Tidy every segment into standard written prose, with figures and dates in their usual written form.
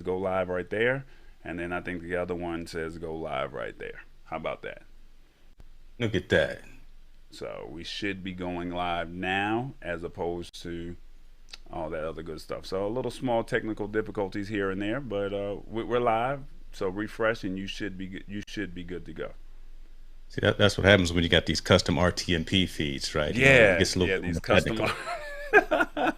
go live right there. And then I think the other one says go live right there. How about that? Look at that. So we should be going live now as opposed to all that other good stuff. So a little small technical difficulties here and there, but we're live. So refresh and you should be good to go. See, that's what happens when you got these custom RTMP feeds, right? It Yeah, gets a little yeah, bit these more custom. technical.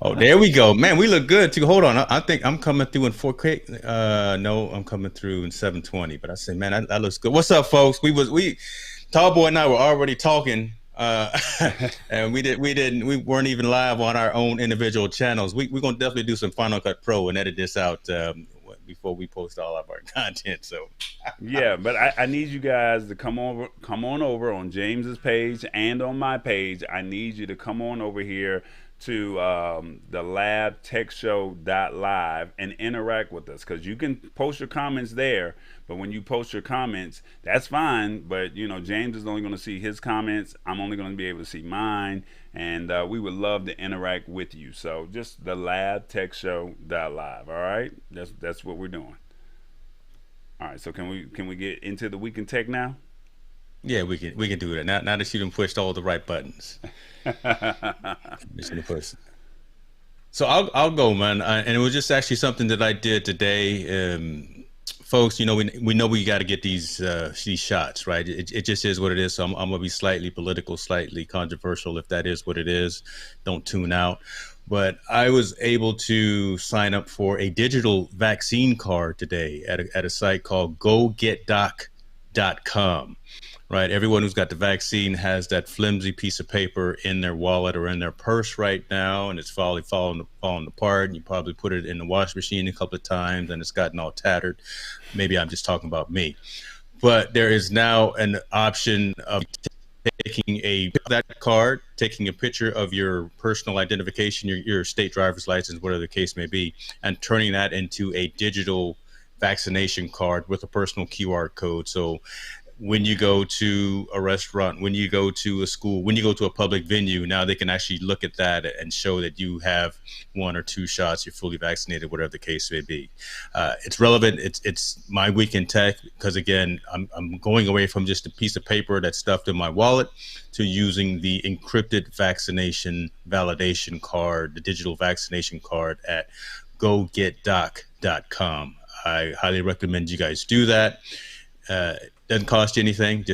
Oh, there we go. Man, we look good too. Hold on. I think I'm coming through in 4K. No, I'm coming through in 720. But I said, man, that looks good. What's up, folks? Tallboy and I were already talking, and we weren't even live on our own individual channels. We're gonna definitely do some Final Cut Pro and edit this out before we post all of our content. So Yeah, but I need you guys to come on over on James's page and on my page. I need you to come on over here to the Lab Tech Show live and interact with us because you can post your comments there. But when you post your comments, that's fine. But James is only going to see his comments. I'm only going to be able to see mine, and we would love to interact with you. So just the Lab Tech Show live. All right, that's what we're doing. All right, so can we get into the week in tech now? yeah, we can do that. Now that you done pushed all the right buttons. So I'll go, man. And it was just actually something that I did today. Folks, we know we got to get these shots, right? It just is what it is. So I'm gonna be slightly political, slightly controversial. If that is what it is, don't tune out. But I was able to sign up for a digital vaccine card today at a site called GoGetDoc.com. Right, everyone who's got the vaccine has that flimsy piece of paper in their wallet or in their purse right now, and it's falling apart. And you probably put it in the wash machine a couple of times, and it's gotten all tattered. Maybe I'm just talking about me, but there is now an option of taking taking a picture of your personal identification, your state driver's license, whatever the case may be, and turning that into a digital vaccination card with a personal QR code. So when you go to a restaurant, when you go to a school, when you go to a public venue, now they can actually look at that and show that you have one or two shots, you're fully vaccinated, whatever the case may be. It's relevant. It's my week in tech because again, I'm going away from just a piece of paper that's stuffed in my wallet to using the encrypted vaccination validation card, the digital vaccination card at gogetdoc.com. I highly recommend you guys do that. Doesn't cost you anything.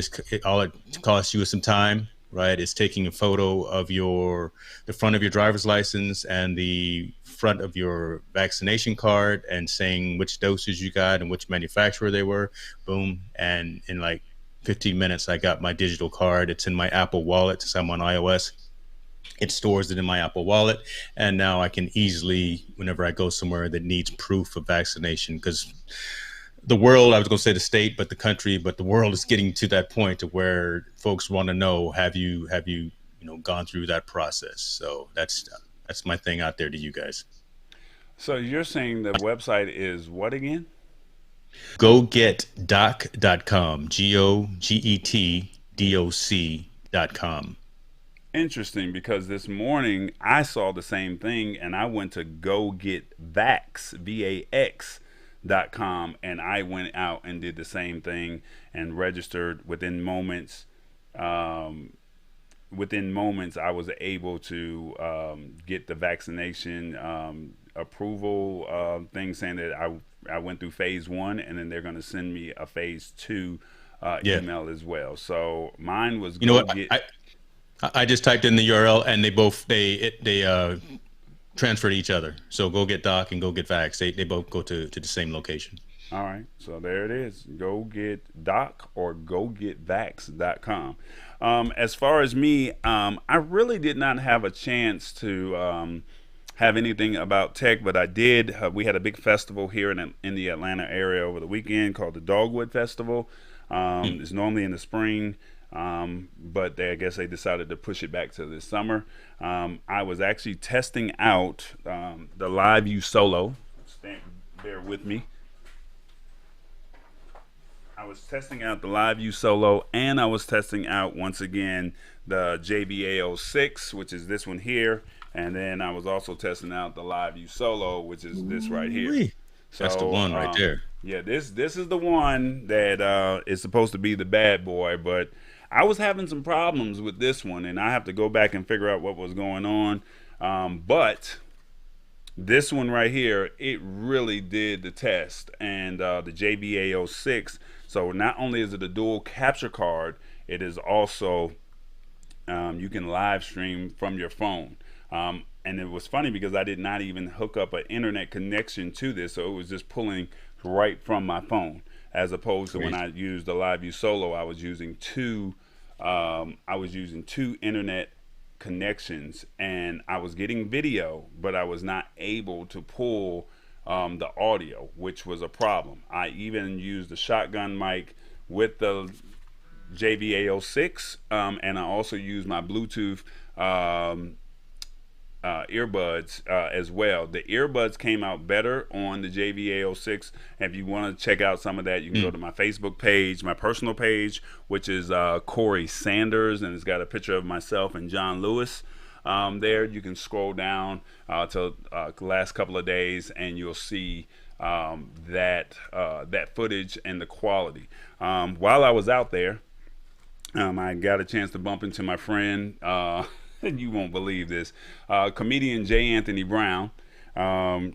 All it costs you is some time, right? It's taking a photo of the front of your driver's license and the front of your vaccination card and saying which doses you got and which manufacturer they were. Boom. And in like 15 minutes, I got my digital card. It's in my Apple Wallet since I'm on iOS. It stores it in my Apple Wallet. And now I can easily, whenever I go somewhere that needs proof of vaccination, because the world, I was going to say the state, but the country, but the world is getting to that point to where folks want to know, gone through that process? So that's my thing out there to you guys. So you're saying the website is what again? GoGetDoc.com, GoGetDoc.com. Interesting, because this morning I saw the same thing and I went to go get vax vax.com and I went out and did the same thing and registered within moments. Um, Within moments, I was able to get the vaccination approval thing saying that I went through phase 1 and then they're going to send me a phase 2 Yeah. email as well. So mine was You know go what? get. I just typed in the URL and they transfer to each other. So Go Get Doc and Go Get Vax. They both go to the same location. All right, so there it is. Go get doc or go get vax.com. As far as me, I really did not have a chance to have anything about tech, but I did. We had a big festival here in the Atlanta area over the weekend called the Dogwood Festival. Mm. It's normally in the spring, but I guess they decided to push it back to this summer. I was actually testing out the Live U Solo. Bear with me. I was testing out the Live U Solo, and I was testing out once again the JBA06, which is this one here, and then I was also testing out the Live U Solo, which is this right here. Ooh-wee. That's the So one right there. yeah, this is the one that is supposed to be the bad boy, but I was having some problems with this one, and I have to go back and figure out what was going on. But this one right here, it really did the test, and the JBA06. So not only is it a dual capture card, it is also you can live stream from your phone. And it was funny because I did not even hook up an internet connection to this, so it was just pulling right from my phone. As opposed to when I Crazy. used the LiveView Solo, I was using two internet connections, and I was getting video, but I was not able to pull the audio, which was a problem. I even used the shotgun mic with the JVA06, and I also use my Bluetooth earbuds as well. The earbuds came out better on the JVA06. If you want to check out some of that, you can go Mm. to my Facebook page, my personal page, which is Corey Sanders, and it's got a picture of myself and John Lewis. There, you can scroll down to the last couple of days, and you'll see that footage and the quality. While I was out there, I got a chance to bump into my friend. You won't believe this. Comedian J. Anthony Brown.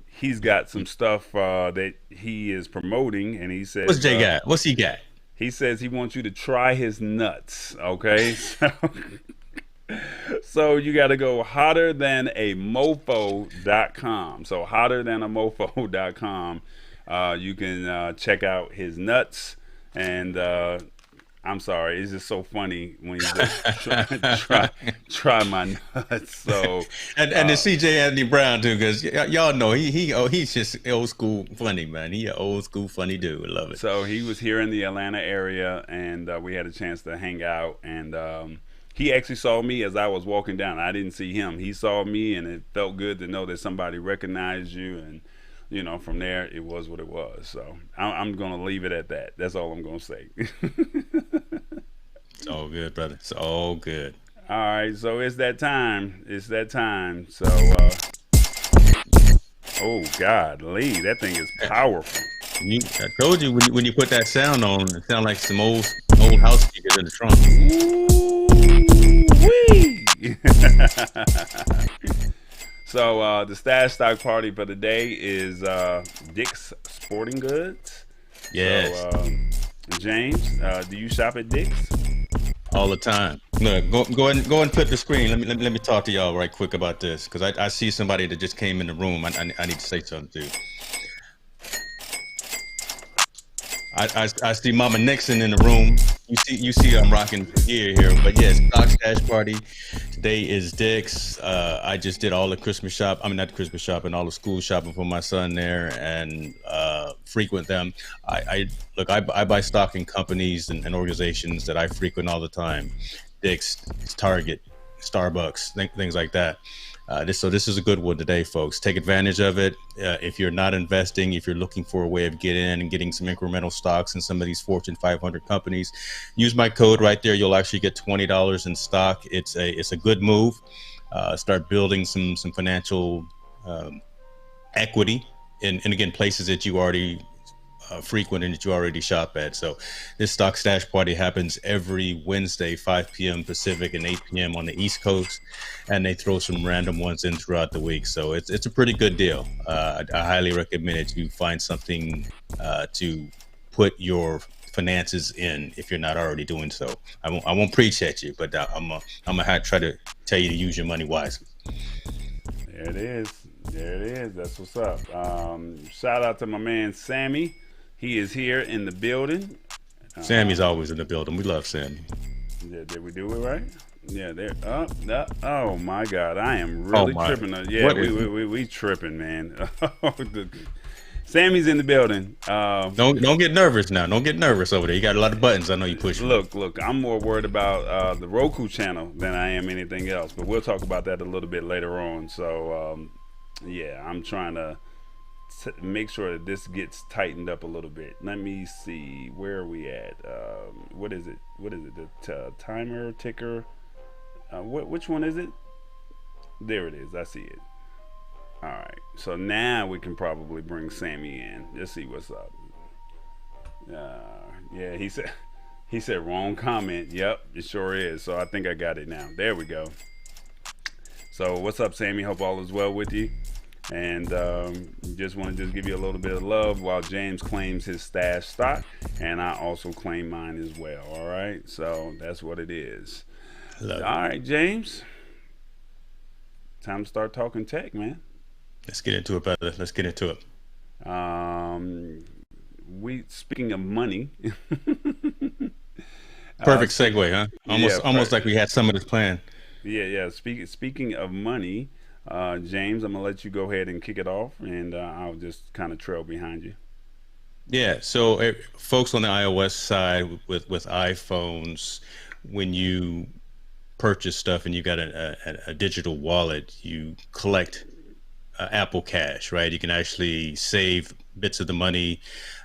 He's got some stuff that he is promoting, and he What's says Jay got? What's he got? he wants you to try his nuts. Okay, so you got to go hotterthanamofo.com. So hotterthanamofo.com. You can check out his nuts, and I'm sorry, it's just so funny when you just try my nuts. So And the CJ Anthony Brown too, because y'all know he's just old school funny, man. He an old school funny dude. I love it. so he was here in the Atlanta area, and we had a chance to hang out. And he actually saw me as I was walking down. I didn't see him. He saw me, and it felt good to know that somebody recognized you. And from there, it was what it was. So I'm gonna leave it at that. That's all I'm gonna say. It's all good, brother. It's all good. All right, so it's that time. It's that time. So, oh God, Lee, that thing is powerful. I told you when you put that sound on, it sounded like some old house speakers in the trunk. Ooh-wee. So, the stash stock party for the day is Dick's Sporting Goods. Yes, So, James, do you shop at Dick's? all the time. Look, go and put the screen. Let me talk to y'all right quick about this because I see somebody that just came in the room. I need to say something to. I see Mama Nixon in the room. You see I'm rocking gear here. But yes, Stock Stash Party. Today is Dick's. I just did all the Christmas shop. I mean not the Christmas shopping, all the school shopping for my son there, and frequent them. I buy stock in companies and organizations that I frequent all the time. Dick's, Target, Starbucks, things like that. This is a good one today, folks. Take advantage of it. If you're not investing, if you're looking for a way of getting in and getting some incremental stocks in some of these Fortune 500 companies, use my code right there. You'll actually get $20 in stock. It's a good move. Start building some financial equity in again places that you already frequent and that you already shop at. So this stock stash party happens every Wednesday, 5 p.m. Pacific and 8 p.m. on the East Coast, and they throw some random ones in throughout the week. So it's a pretty good deal. I highly recommend it. You find something to put your finances in if you're not already doing so. I won't preach at you, but I'm gonna try to tell you to use your money wisely. There it is. There it is. That's what's up. Shout out to my man Sammy. He is here in the building. Sammy's always in the building. We love Sammy. Did we do it right? Yeah, there. Oh my God, I am really tripping. Yeah, we tripping, man. Sammy's in the building. Don't get nervous now. Don't get nervous over there. You got a lot of buttons. I know you push. Look. I'm more worried about the Roku channel than I am anything else. But we'll talk about that a little bit later on. So yeah, I'm trying to make sure that this gets tightened up a little bit. Let me see, where are we at? What is it? The timer ticker? Which one is it? There it is. I see it. All right. So now we can probably bring Sammy in. Let's see what's up. Yeah, he said wrong comment. Yep, it sure is. So I think I got it now. There we go. So what's up, Sammy? Hope all is well with you. And just want to just give you a little bit of love while James claims his stash stock, and I also claim mine as well. All right, so that's what it is. Love All it. right, James, time to start talking tech, man. Let's get into it, brother. Let's get into it. Um, we speaking of money, uh, Perfect segue, huh? yeah, Almost like we had some of this plan. yeah. Speaking of money, James, I'm gonna let you go ahead and kick it off, and I'll just kind of trail behind you. Yeah. So, folks on the iOS side with iPhones, when you purchase stuff and you got a digital wallet, you collect Apple Cash, right? You can actually save bits of the money,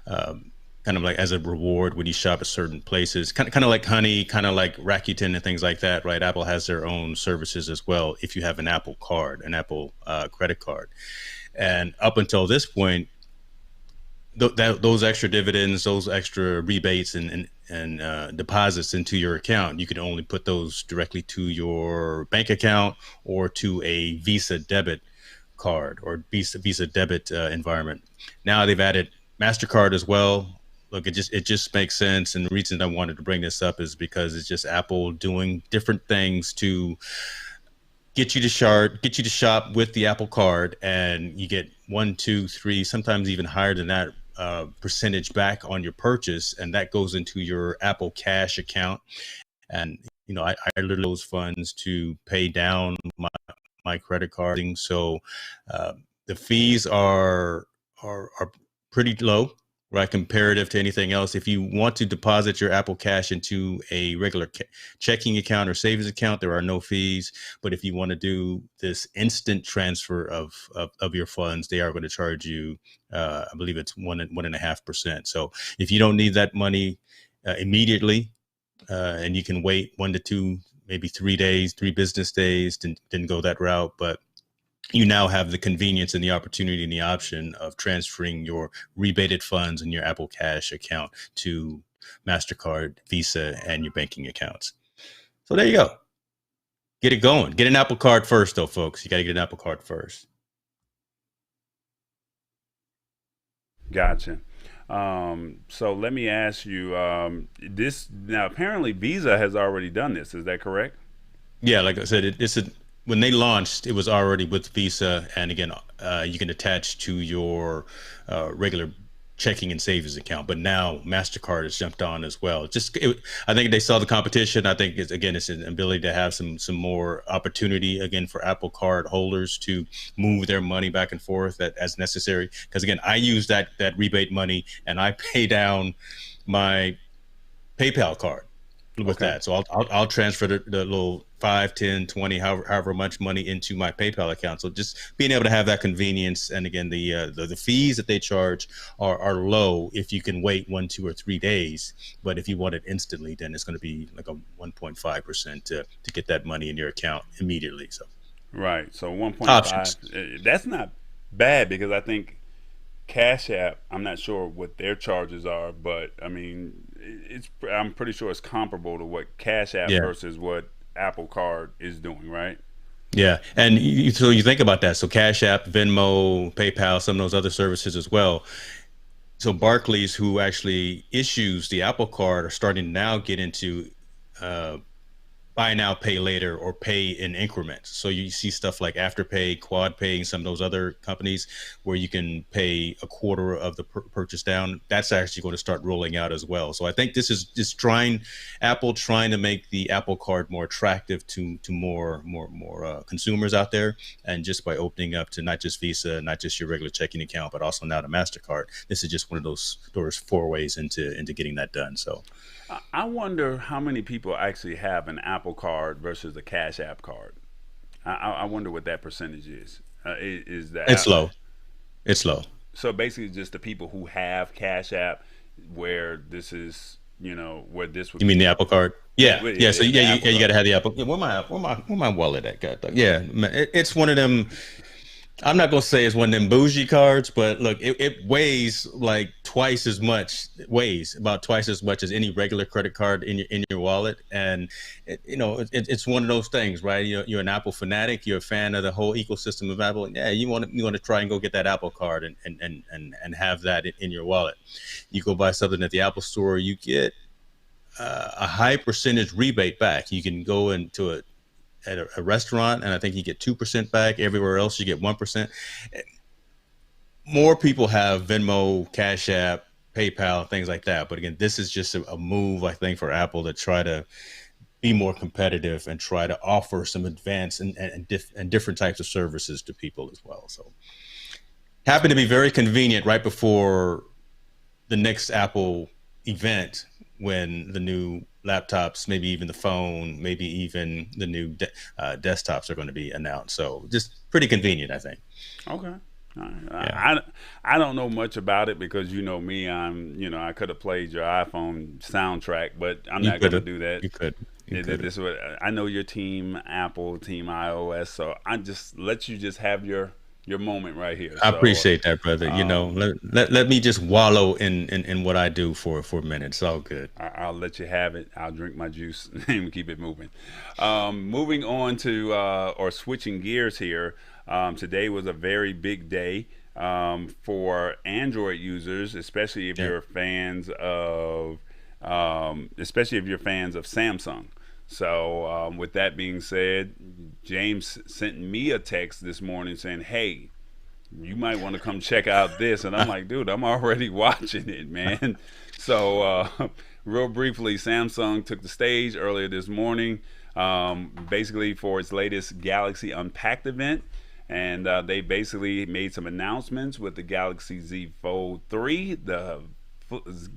kind of like as a reward when you shop at certain places. Kind of like Honey, kind of like Rakuten and things like that, right? Apple has their own services as well. If you have an Apple card, an Apple credit card, and up until this point, those extra dividends, those extra rebates and deposits into your account, you could only put those directly to your bank account or to a Visa debit card or Visa debit environment. Now they've added Mastercard as well. Look, it just makes sense, and the reason I wanted to bring this up is because it's just Apple doing different things to get you to shop with the Apple Card, and you get one, two, three, sometimes even higher than that percentage back on your purchase, and that goes into your Apple Cash account. And I literally those funds to pay down my credit card. So the fees are pretty low, right, comparative to anything else. If you want to deposit your Apple Cash into a regular checking account or savings account, there are no fees. But if you want to do this instant transfer of your funds, they are going to charge you, I believe it's 1.5%. So if you don't need that money immediately, and you can wait 1 to 2, maybe 3 days, 3 business days, then go that route. But you now have the convenience and the opportunity and the option of transferring your rebated funds in your Apple Cash account to Mastercard, Visa, and your banking accounts. So there you go. Get it going. Get an Apple Card first, though, folks. You got to get an Apple Card first. Gotcha. So let me ask you, this now apparently Visa has already done this. Is that correct? Yeah, like I said, when they launched, it was already with Visa, and again, you can attach to your regular checking and savings account. But now Mastercard has jumped on as well. I think they saw the competition. I think it's an ability to have some more opportunity again for Apple Card holders to move their money back and forth as necessary. Because again, I use that rebate money and I pay down my PayPal card with Okay. that. So I'll transfer the little 5, 10, 20, however much money into my PayPal account. So just being able to have that convenience, and again, the fees that they charge are low if you can wait 1, 2, or 3 days. But if you want it instantly, then it's going to be like a 1.5% to get that money in your account immediately. So Right. So 1.5, options. that's not bad because I think Cash App, I'm not sure what their charges are, but I mean, I'm pretty sure it's comparable to what Cash App Yeah. versus what Apple Card is doing, right? Yeah, and so you think about that. So Cash App, Venmo, PayPal, some of those other services as well. So Barclays, who actually issues the Apple Card, are starting to now get into uh, buy now, pay later, or pay in increments. So you see stuff like Afterpay, QuadPay, and some of those other companies where you can pay a quarter of the purchase down. That's actually going to start rolling out as well. So I think this is just Apple trying to make the Apple Card more attractive to more consumers out there, and just by opening up to not just Visa, not just your regular checking account, but also now to Mastercard. This is just one of those doors, four ways into getting that done. So I wonder how many people actually have an Apple Card versus a Cash App card. I wonder what that percentage is. Is the it's app low. It's low. so basically just the people who have Cash App, where this is, where this would You mean be, the Apple Card? Yeah, yeah. So the yeah, Apple you got Card. to have the Apple. Yeah, where my wallet at? God, yeah, man, it's one of them. I'm not gonna say it's one of them bougie cards, but look, it weighs like twice as much. It weighs about twice as much as any regular credit card in your wallet, and it's one of those things, right? You're an Apple fanatic. You're a fan of the whole ecosystem of Apple. Yeah, you want to try and go get that Apple card and have that in your wallet. You go buy something at the Apple store, you get a high percentage rebate back. You can go into a restaurant, and I think you get 2% back. Everywhere else, you get 1%. More people have Venmo, Cash App, PayPal, things like that. But again, this is just a move, I think, for Apple to try to be more competitive and try to offer some advanced and different types of services to people as well. So, happened to be very convenient right before the next Apple event when the new laptops, maybe even the phone, maybe even the new desktops are going to be announced. So just pretty convenient, I think. Okay. All right. Yeah, I don't know much about it because you know me. I could have played your iPhone soundtrack, but I'm you not going could to have, do that. you could, you could have. This is what I know your team Apple, team iOS, so I just let you just have your moment right here. I So appreciate that, brother. Let me just wallow in what I do for a minute. It's all good. I'll let you have it. I'll drink my juice and keep it moving. Moving on to or switching gears here. Today was a very big day for Android users, especially if Yeah. you're fans of, especially if you're fans of Samsung. So, with that being said, James sent me a text this morning saying, "Hey, you might want to come check out this." And I'm like, dude, I'm already watching it, man. So, real briefly, Samsung took the stage earlier this morning, basically for its latest Galaxy Unpacked event. And they basically made some announcements with the Galaxy Z Fold 3, the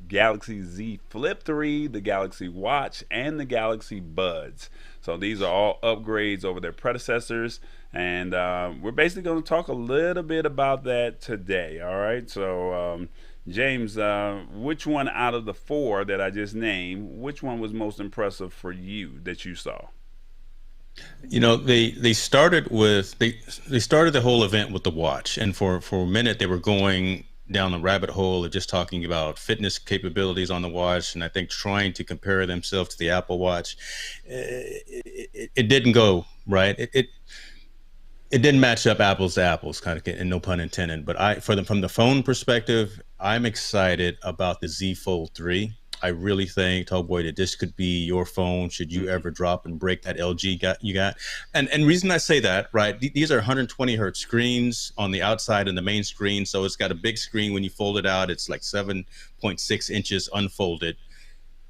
Galaxy Z Flip 3, the Galaxy Watch, and the Galaxy Buds. So these are all upgrades over their predecessors, and we're basically going to talk a little bit about that today. All right. So James, which one out of the four that I just named, which one was most impressive for you that you saw? They started with they started the whole event with the watch, and for a minute they were going down the rabbit hole of just talking about fitness capabilities on the watch, and I think trying to compare themselves to the Apple Watch. It didn't go right. It didn't match up apples to apples, kind of, and no pun intended. But from the phone perspective, I'm excited about the Z Fold 3. I really think, Tallboy, that this could be your phone should you ever drop and break that LG you got. And reason I say that, right? These are 120 hertz screens on the outside and the main screen, so it's got a big screen. When you fold it out, it's like 7.6 inches unfolded.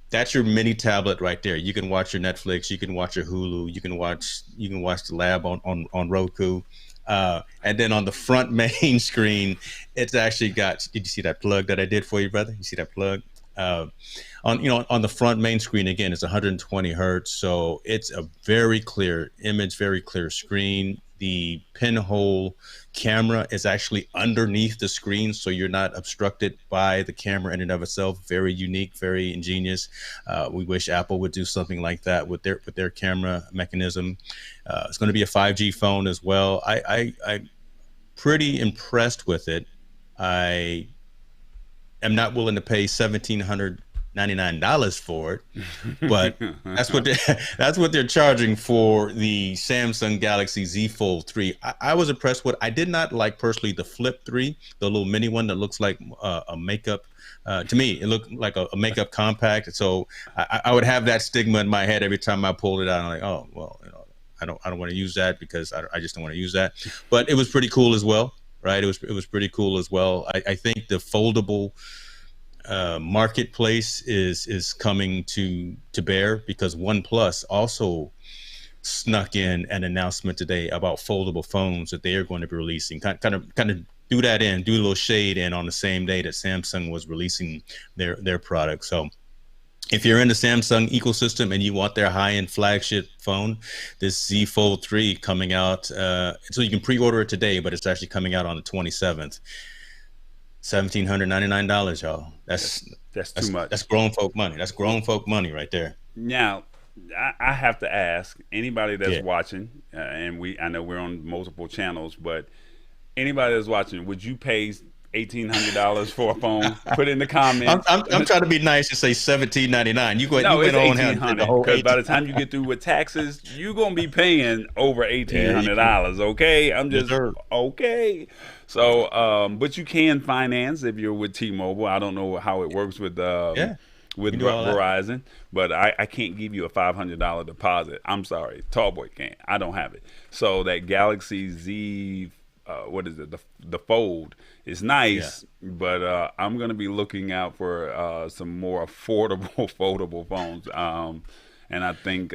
That's your mini tablet right there. You can watch your Netflix, you can watch your Hulu, you can watch the lab on Roku. And then on the front main screen, it's actually got, did you see that plug that I did for you, brother? You see that plug? Uh, on the front main screen, again, it's 120 hertz, so it's a very clear image, very clear screen. The pinhole camera is actually underneath the screen, so you're not obstructed by the camera in and of itself. Very unique, very ingenious. We wish Apple would do something like that with their camera mechanism. It's going to be a 5G phone as well. I'm pretty impressed with it. I am not willing to pay $1,799 for it, but that's what they're charging for the Samsung Galaxy Z Fold 3. I was impressed with. I did not like personally the Flip 3, the little mini one that looks like a makeup. To me, it looked like a makeup compact. So I would have that stigma in my head every time I pulled it out. I'm like, oh well, I don't want to use that because I just don't want to use that. But it was pretty cool as well, right? It was pretty cool as well. I think the foldable marketplace is coming to bear because OnePlus also snuck in an announcement today about foldable phones that they are going to be releasing. Kind of do a little shade in on the same day that Samsung was releasing their product. So if you're in the Samsung ecosystem and you want their high-end flagship phone, this Z Fold 3 coming out, so you can pre-order it today, but it's actually coming out on the 27th. $1,799, y'all. That's too much. That's grown folk money. That's grown folk money right there. Now, I have to ask anybody that's Yeah. watching, and I know we're on multiple channels, but Anybody that's watching, would you pay $1,800 for a phone? Put in the I'm, comments. I'm, I'm trying to be nice and say 17.99. You No, went it's on here and said the 1,800 whole because by 18. the time you get through with taxes, you're gonna be paying over eighteen Yeah, you hundred can. dollars. Okay, I'm Yes, just sir. okay. So, but you can finance if you're with T-Mobile. I don't know how it works Yeah, you with can do all that. Verizon, but I can't give you a $500 deposit. I'm sorry, Tallboy can't. I don't have it. So that Galaxy Z, what is it? The Fold is Yeah. nice, but I'm gonna be looking out for some more affordable foldable phones. And I think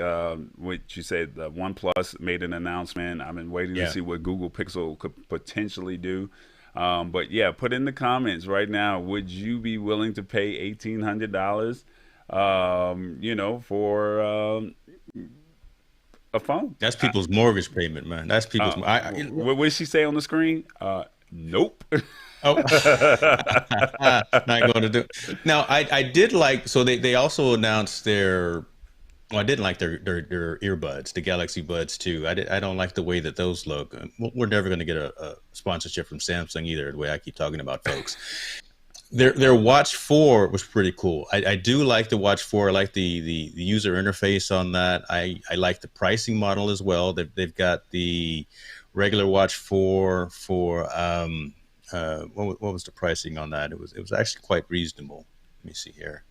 what you said, the OnePlus made an announcement. I've been waiting to Yeah. see what Google Pixel could potentially do. But yeah, put in the comments right now. Would you be willing to pay $1,800? For a phone. That's people's mortgage payment, man. That's people's. What did she say on the screen? Nope. Oh, not going to do. Now, I did like. So they also announced their. Well, I didn't like their earbuds, the Galaxy Buds too. I don't like the way that those look. We're never going to get a sponsorship from Samsung either. The way I keep talking about folks. Their Watch 4 was pretty cool. I do like the Watch 4. I like the user interface on that. I like the pricing model as well. They've got the regular Watch 4 for what was the pricing on that? It was actually quite reasonable. Let me see here.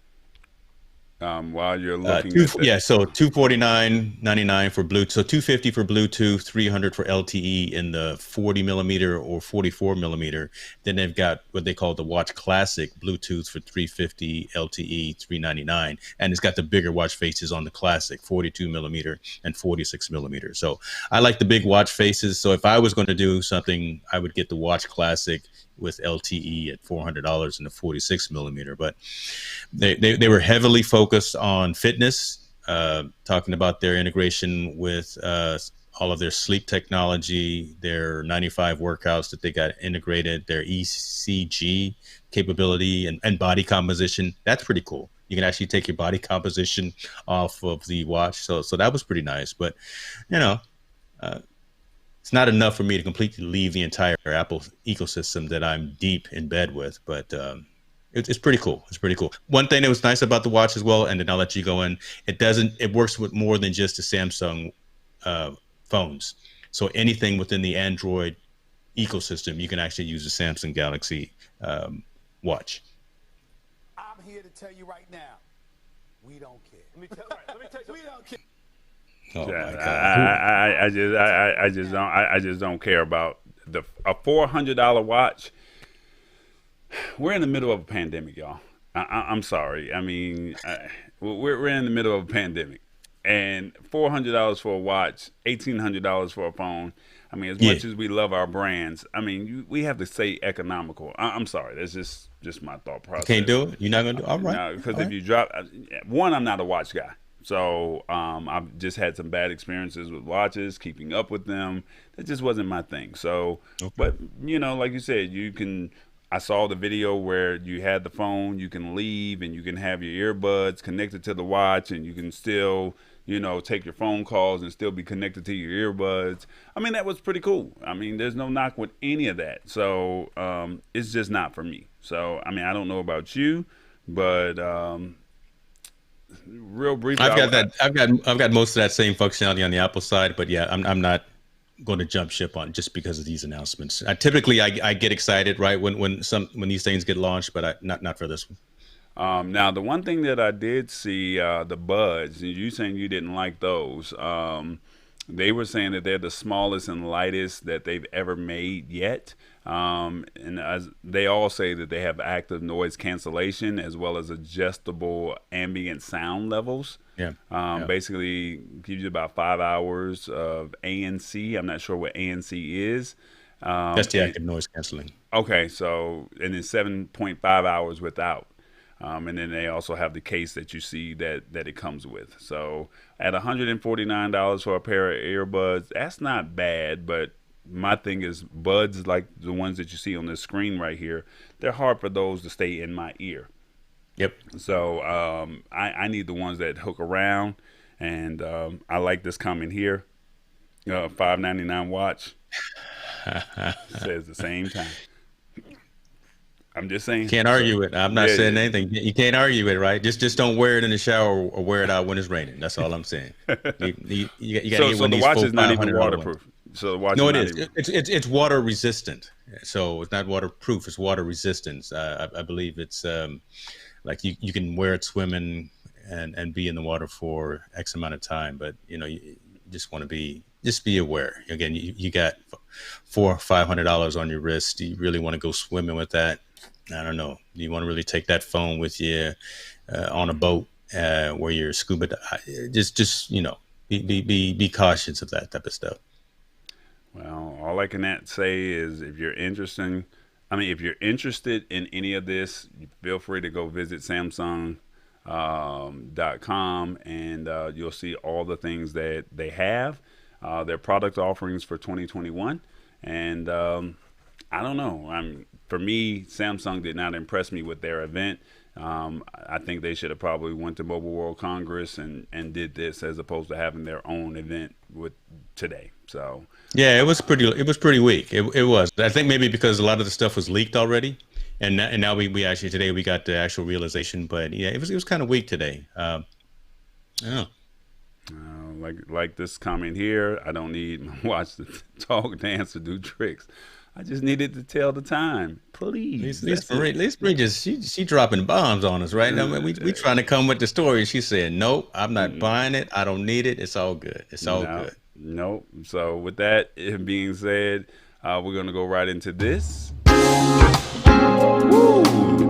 While you're looking at that. Yeah, so 249.99 for Bluetooth, so 250 for Bluetooth, 300 for LTE in the 40 millimeter or 44 millimeter. Then they've got what they call the Watch Classic Bluetooth for 350, LTE 399, and it's got the bigger watch faces on the Classic, 42 millimeter and 46 millimeter. So I like the big watch faces. So if I was going to do something, I would get the Watch Classic with LTE at $400 and the 46 millimeter. But they were heavily focused on fitness, talking about their integration with all of their sleep technology, their 95 workouts that they got integrated, their ECG capability and body composition. That's pretty cool. You can actually take your body composition off of the watch. So that was pretty nice. But, you know, it's not enough for me to completely leave the entire Apple ecosystem that I'm deep in bed with. But it's pretty cool. It's pretty cool. One thing that was nice about the watch as well, and then I'll let you go in. It works with more than just the Samsung phones. So anything within the Android ecosystem, you can actually use the Samsung Galaxy watch. I'm here to tell you right now, we don't care. Let me tell you, we don't care. Oh my God. I just don't care about a $400 watch. We're in the middle of a pandemic, y'all. I'm sorry. I mean, we're in the middle of a pandemic, and $400 for a watch, $1,800 for a phone. I mean, as much as we love our brands, I mean, we have to stay economical. I'm sorry. That's just my thought process. Can't do it. You're not gonna do it. All right. No, because All if right. you drop one, I'm not a watch guy. So I've just had some bad experiences with watches, keeping up with them. That just wasn't my thing. So, Okay. but like you said, you can. I saw the video where you had the phone, you can leave and you can have your earbuds connected to the watch, and you can still, take your phone calls and still be connected to your earbuds. I mean, that was pretty cool. I mean, there's no knock with any of that. So it's just not for me. So I mean, I don't know about you, but real briefly, I've got that. I've got most of that same functionality on the Apple side, but yeah, I'm not going to jump ship on just because of these announcements. I get excited right when these things get launched, but not for this one. Now, the one thing that I did see, the buds, and you saying you didn't like those. They were saying that they're the smallest and lightest that they've ever made yet. And as they all say that they have active noise cancellation as well as adjustable ambient sound levels. Yeah. Basically gives you about 5 hours of ANC. I'm not sure what ANC is. That's the active noise canceling. Okay, so and then 7.5 hours without. And then they also have the case that you see that it comes with. So at $149 for a pair of earbuds, that's not bad. But my thing is buds like the ones that you see on this screen right here, they're hard for those to stay in my ear. Yep. So I need the ones that hook around, and I like this comment here, $5.99 watch. Says the same time. I'm just saying. Can't argue it. I'm not Yeah, saying yeah. anything. You can't argue it, right? Just don't wear it in the shower or wear it out when it's raining. That's all I'm saying. You got to get So one of the these watch full is not even $500 ones. waterproof. So the watch No, is it not is. even. It's water resistant. So it's not waterproof. It's water resistance. I believe it's like you can wear it swimming and be in the water for X amount of time. But you just want to be aware. Again, you got $400-500 on your wrist. Do you really want to go swimming with that? I don't know. Do you want to really take that phone with you on a boat where you're scuba? Just be cautious of that type of stuff. Well, all I can say is if you're interested in any of this, feel free to go visit Samsung.com and you'll see all the things that they have, their product offerings for 2021. And I don't know. For me, Samsung did not impress me with their event. I think they should have probably went to Mobile World Congress and did this as opposed to having their own event with today. So Yeah, it was pretty weak. It was. I think maybe because a lot of the stuff was leaked already, and now we actually today we got the actual realization. But yeah, it was kind of weak today. I don't know. like this comment here, I don't need my watch to talk, dance, or do tricks. I just needed to tell the time, please. Lisa Marie just she dropping bombs on us right now. We trying to come with the story. She said, "Nope, I'm not buying it. I don't need it. It's all good. It's all good." Nope. So with that being said, we're gonna go right into this. Woo!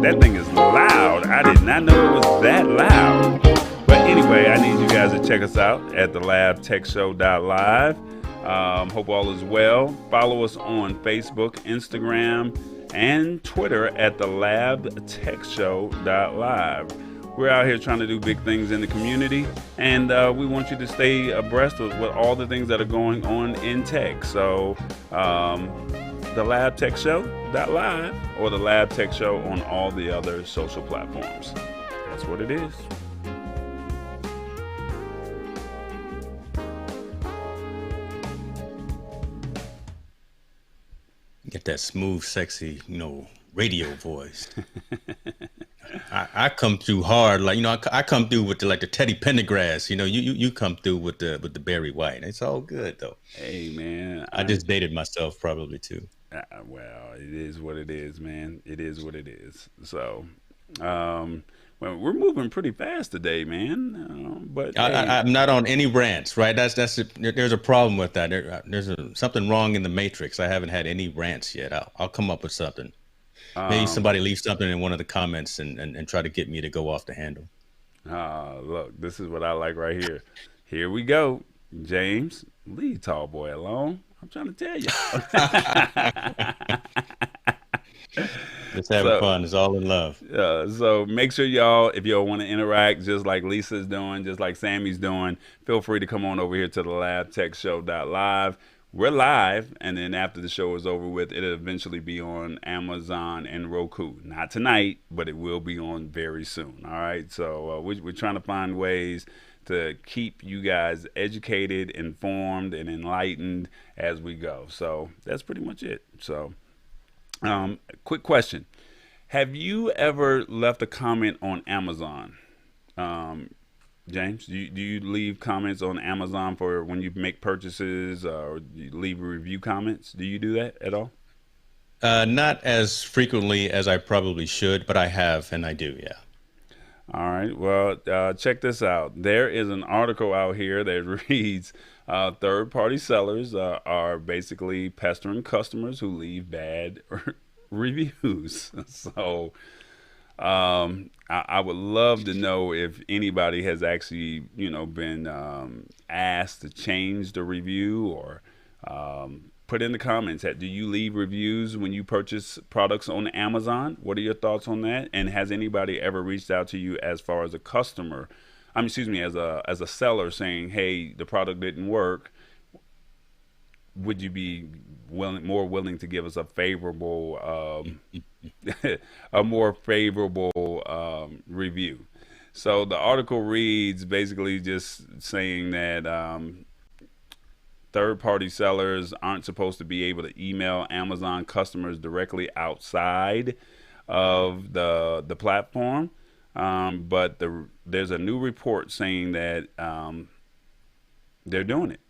That thing is loud. I did not know it was that loud. But anyway, I need you guys to check us out at the labtechshow.live. Hope all is well. Follow us on Facebook, Instagram, and Twitter at the labtechshow.live. We're out here trying to do big things in the community, and we want you to stay abreast with all the things that are going on in tech. So, the labtechshow.live or the Lab Tech Show on all the other social platforms. That's what it is. Get that smooth, sexy, radio voice. I come through hard, like I come through with the Teddy Pendergrass. You come through with the Barry White. It's all good though. Hey man, I just dated myself probably too. Well, it is what it is, man. It is what it is. So, well, we're moving pretty fast today, man. But I'm not on any rants, right? There's a problem with that. There's something wrong in the matrix. I haven't had any rants yet. I'll come up with something. Maybe somebody leave something in one of the comments and try to get me to go off the handle. Look, this is what I like right here. Here we go. James, leave Tallboy alone. I'm trying to tell you. Just having fun. It's all in love. So make sure y'all, if y'all want to interact, just like Lisa's doing, just like Sammy's doing, feel free to come on over here to the labtechshow.live. We're live, and then after the show is over with, it'll eventually be on Amazon and Roku. Not tonight, but it will be on very soon. All right, so we're trying to find ways to keep you guys educated, informed, and enlightened as we go. So that's pretty much it. So, quick question: have you ever left a comment on Amazon? James, do you leave comments on Amazon for when you make purchases, or do you leave review comments? Do you do that at all? Not as frequently as I probably should, but I have, and I do, yeah. All right. Well, check this out. There is an article out here that reads, third-party sellers are basically pestering customers who leave bad reviews. So I would love to know if anybody has actually, been asked to change the review or put in the comments that do you leave reviews when you purchase products on Amazon? What are your thoughts on that? And has anybody ever reached out to you as far as a customer? As a seller saying, hey, the product didn't work. Would you be more willing to give us a favorable, review? So the article reads basically just saying that third-party sellers aren't supposed to be able to email Amazon customers directly outside of the platform. But there's a new report saying that they're doing it,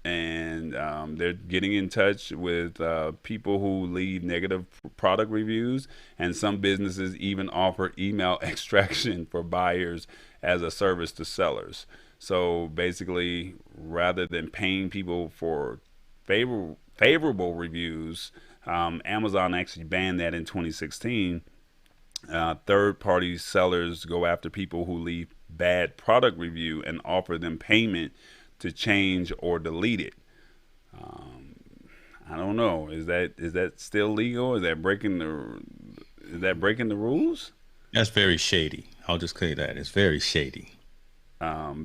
and they're getting in touch with people who leave negative product reviews, and some businesses even offer email extraction for buyers as a service to sellers. So basically, rather than paying people for favorable reviews, Amazon actually banned that in 2016. Third-party sellers go after people who leave bad product review and offer them payment to change or delete it. I don't know. Is that still legal? Is that breaking the rules? That's very shady. I'll just say that it's very shady.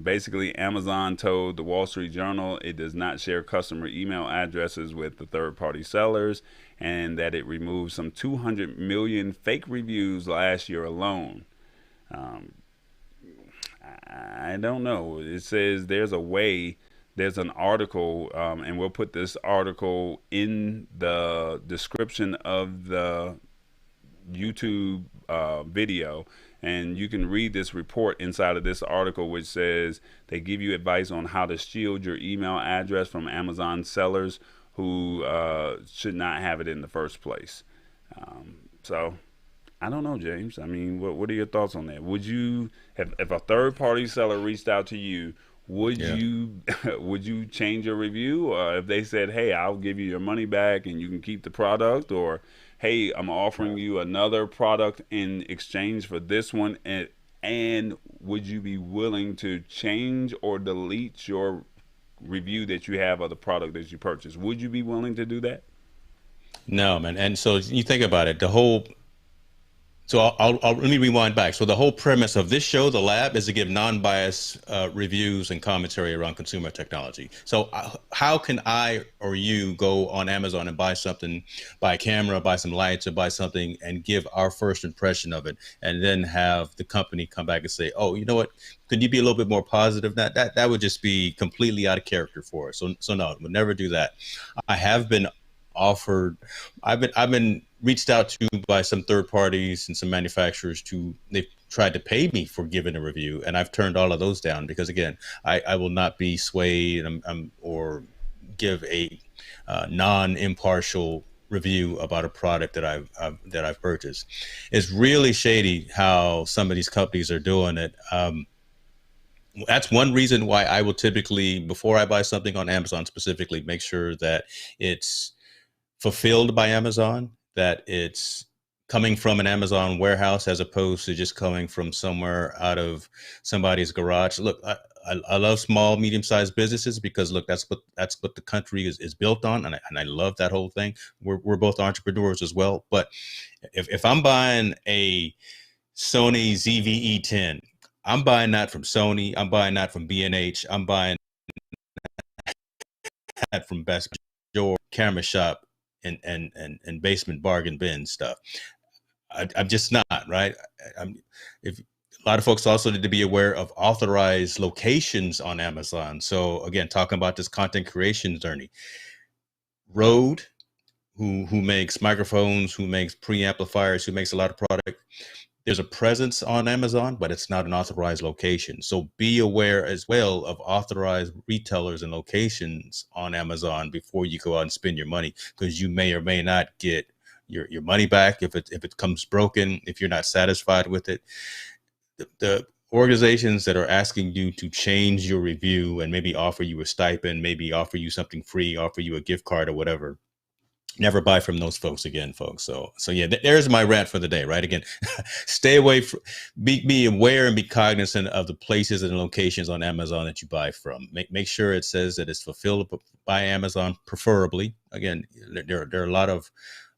Basically, Amazon told the Wall Street Journal it does not share customer email addresses with the third-party sellers, and that it removed some 200 million fake reviews last year alone. I don't know. It says there's a way. There's an article, and we'll put this article in the description of the YouTube video, and you can read this report inside of this article, which says they give you advice on how to shield your email address from Amazon sellers who should not have it in the first place. So I don't know, James. I mean, what are your thoughts on that? Would you, if a third party seller reached out to you, would you would you change your review? Or if they said, hey, I'll give you your money back and you can keep the product, or hey, I'm offering you another product in exchange for this one, and would you be willing to change or delete your review that you have of the product that you purchased? Would you be willing to do that? No, man. And so you think about it, so I'll let me rewind back. So the whole premise of this show, The Lab, is to give non-biased reviews and commentary around consumer technology. So how can I or you go on Amazon and buy something, buy a camera, buy some lights, or buy something, and give our first impression of it, and then have the company come back and say, oh, you know what, could you be a little bit more positive? That would just be completely out of character for us. So no, we'll never do that. I have been offered, I've been reached out to by some third parties and some manufacturers they've tried to pay me for giving a review, and I've turned all of those down because, again, I will not be swayed or give a non-impartial review about a product that I've purchased. It's really shady how some of these companies are doing it. That's one reason why I will typically, before I buy something on Amazon specifically, make sure that it's fulfilled by Amazon, that it's coming from an Amazon warehouse as opposed to just coming from somewhere out of somebody's garage. Look, I love small, medium-sized businesses because, look, that's what the country is built on, and I love that whole thing. We're both entrepreneurs as well. But if I'm buying a Sony ZV-E10, I'm buying that from Sony. I'm buying that from B&H. I'm buying that from Best Buy, Camera Shop, and basement bargain bin stuff. I'm just not, right. If a lot of folks also need to be aware of authorized locations on Amazon. So again, talking about this content creation journey, Rode, who makes microphones, who makes preamplifiers, who makes a lot of product, there's a presence on Amazon, but it's not an authorized location. So be aware as well of authorized retailers and locations on Amazon before you go out and spend your money, because you may or may not get your money back if it comes broken, if you're not satisfied with it. The organizations that are asking you to change your review and maybe offer you a stipend, maybe offer you something free, offer you a gift card or whatever, never buy from those folks again, folks. So yeah, there's my rant for the day, right? Again, stay away from, be aware and be cognizant of the places and locations on Amazon that you buy from. Make sure it says that it's fulfilled by Amazon, preferably. Again, there are a lot of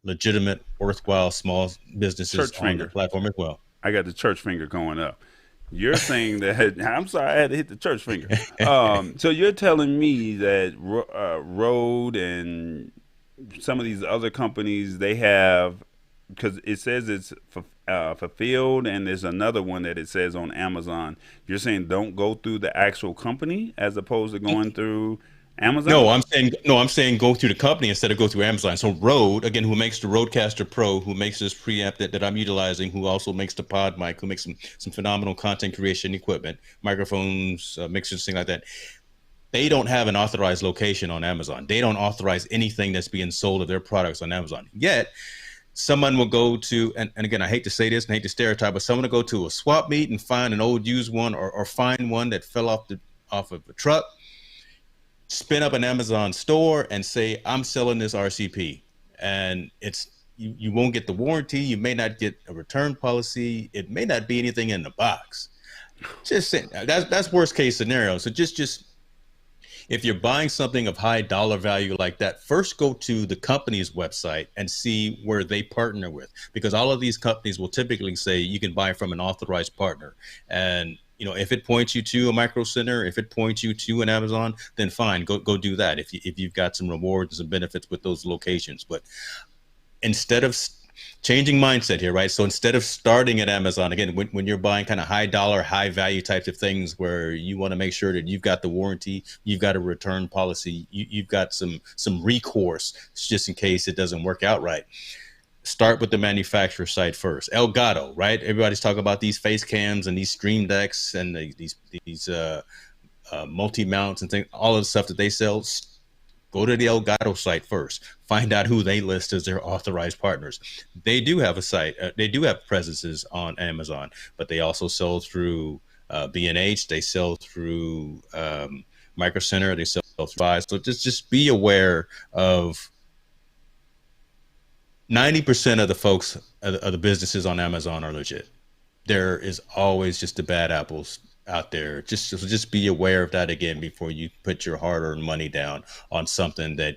legitimate, worthwhile small businesses on the platform as well. I got the church finger going up. You're saying that, I'm sorry, I had to hit the church finger. So you're telling me that Rode and some of these other companies, they have, because it says it's fulfilled, and there's another one that it says on Amazon. You're saying don't go through the actual company as opposed to going through Amazon? I'm saying go through the company instead of go through Amazon. So Rode, again, who makes the Rodecaster Pro, who makes this preamp that I'm utilizing, who also makes the Pod mic, who makes some phenomenal content creation equipment, microphones, mixers, things like that. They don't have an authorized location on Amazon. They don't authorize anything that's being sold of their products on Amazon. Yet someone will go to, and again, I hate to say this and hate to stereotype, but someone will go to a swap meet and find an old used one or find one that fell off of a truck, spin up an Amazon store and say, I'm selling this RCP. And you won't get the warranty. You may not get a return policy. It may not be anything in the box. Just saying, that's worst case scenario. So just if you're buying something of high dollar value like that, first go to the company's website and see where they partner with, because all of these companies will typically say you can buy from an authorized partner. And if it points you to a Micro Center, if it points you to an Amazon, then fine, go do that. If you've got some rewards and benefits with those locations, but instead of changing mindset here, right? So instead of starting at Amazon, again, when you're buying kind of high dollar, high value types of things where you want to make sure that you've got the warranty, you've got a return policy, you've got some recourse just in case it doesn't work out right. Start with the manufacturer site first. Elgato, right? Everybody's talking about these face cams and these stream decks and these multi-mounts and things, all of the stuff that they sell. Go to the Elgato site first. Find out who they list as their authorized partners. They do have a site. They do have presences on Amazon, but they also sell through B&H. They sell through Micro Center. They sell through Five. So just be aware of 90% of the folks, of the businesses on Amazon are legit. There is always just the bad apples out there. Just be aware of that again before you put your hard-earned money down on someone that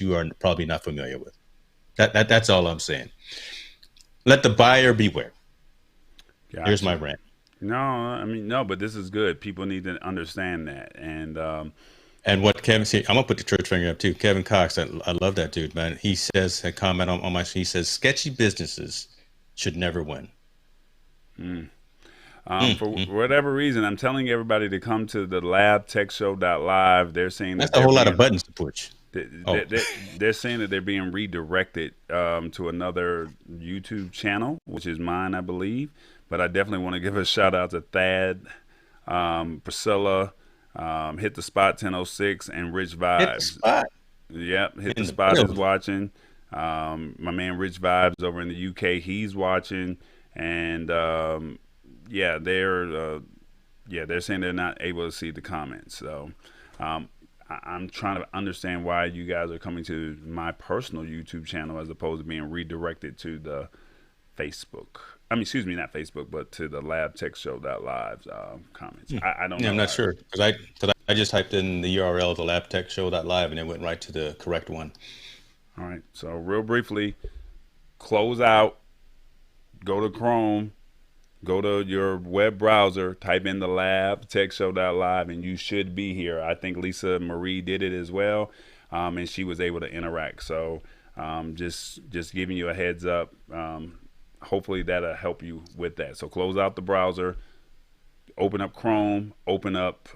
you are probably not familiar with. That's all I'm saying. Let the buyer beware. Gotcha. Here's my rant. No, but this is good. People need to understand that. And what Kevin said, I'm gonna put the church finger up too. Kevin Cox, I love that dude, man. He says a comment on my. He says sketchy businesses should never win. For whatever reason, I'm telling everybody to come to the labtechshow.live. They're saying that's a whole lot of buttons to push. They're saying that they're being redirected to another YouTube channel, which is mine, I believe. But I definitely want to give a shout out to Thad, Priscilla, Hit the Spot 1006, and Rich Vibes. Hit the Spot. Yep, Hit the Spot is watching. My man Rich Vibes over in the UK, he's watching, and they're saying they're not able to see the comments. So I'm trying to understand why you guys are coming to my personal YouTube channel as opposed to being redirected to the Facebook. I mean, excuse me, not Facebook, but to the labtechshow.live comments. I don't know. I'm not sure because I just typed in the URL of the labtechshow.live and it went right to the correct one. All right. So real briefly, close out, go to Chrome, go to your web browser, type in the labtechshow.live, and you should be here. I think Lisa Marie did it as well, and she was able to interact. So just giving you a heads up. Hopefully that'll help you with that. So close out the browser, open up Chrome, open up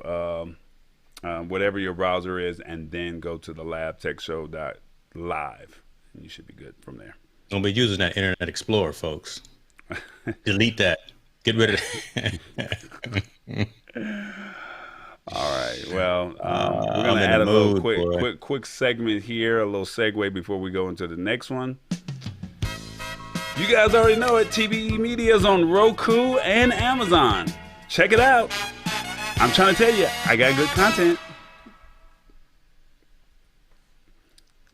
whatever your browser is, and then go to the labtechshow.live, and you should be good from there. Don't be using that Internet Explorer, folks. Delete that. Get rid of it. All right. Well, we're going to add a little quick segment here, a little segue before we go into the next one. You guys already know it. TBE Media is on Roku and Amazon. Check it out. I'm trying to tell you, I got good content.